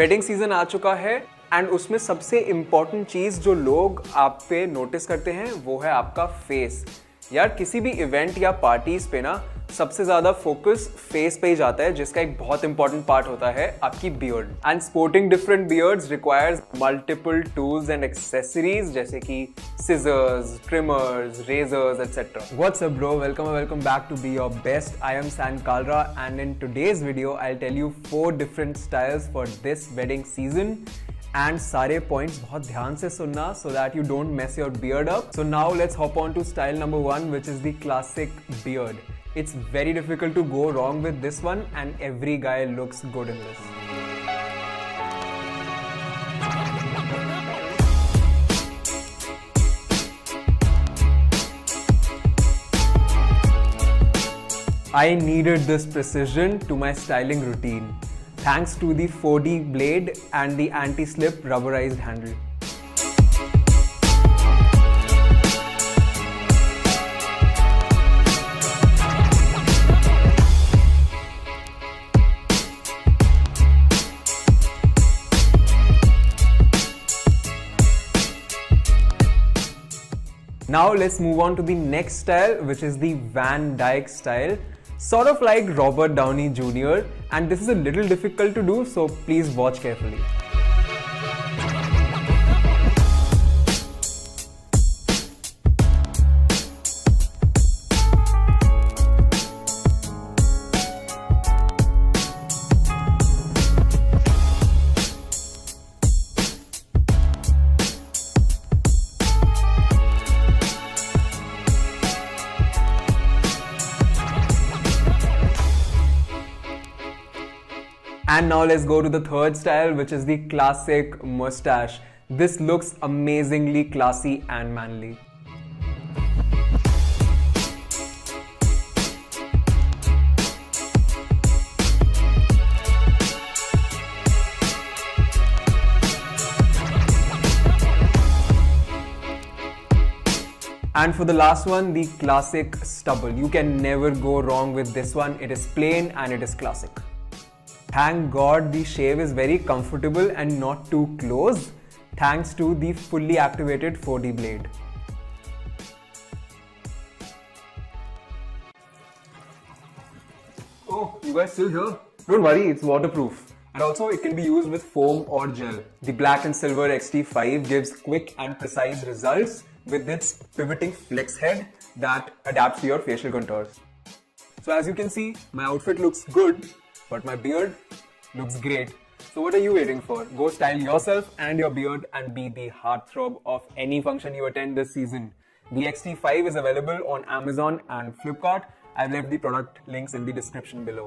Wedding season आ चुका है and उसमें सबसे इम्पॉर्टेंट चीज जो लोग आप पे नोटिस करते हैं वो है आपका फेस। यार किसी भी इवेंट या पार्टीज पे ना सबसे ज्यादा फोकस फेस पे ही जाता है, जिसका एक बहुत इंपॉर्टेंट पार्ट होता है आपकी beard. And sporting different beards requires multiple tools and accessories जैसे कि scissors, trimmers, razors, etc. What's up bro? Welcome back to Be Your Best. I am San Kalra and in today's video I'll tell you 4 different styles for this wedding season. And सारे points बहुत ध्यान से सुनना so that you don't mess your beard up. So now let's hop on to style number 1, which is the classic beard. It's very difficult to go wrong with this one and every guy looks good in this. I needed this precision to my styling routine, thanks to the 4D blade and the anti-slip rubberized handle. Now let's move on to the next style, which is the Van Dyke style. Sort of like Robert Downey Jr. and this is a little difficult to do, so please watch carefully. And now let's go to the third style, which is the classic mustache. This looks amazingly classy and manly. And for the last one, the classic stubble. You can never go wrong with this one. It is plain and it is classic. Thank God the shave is very comfortable and not too close, thanks to the fully activated 4D blade. Oh, you guys still here? Don't worry, it's waterproof. And also it can be used with foam or gel. The black and silver XT5 gives quick and precise results with its pivoting flex head that adapts to your facial contours. So as you can see, my outfit looks good, but my beard looks great. So what are you waiting for? Go style yourself and your beard and be the heartthrob of any function you attend this season. The XT5 is available on Amazon and Flipkart. I've left the product links in the description below.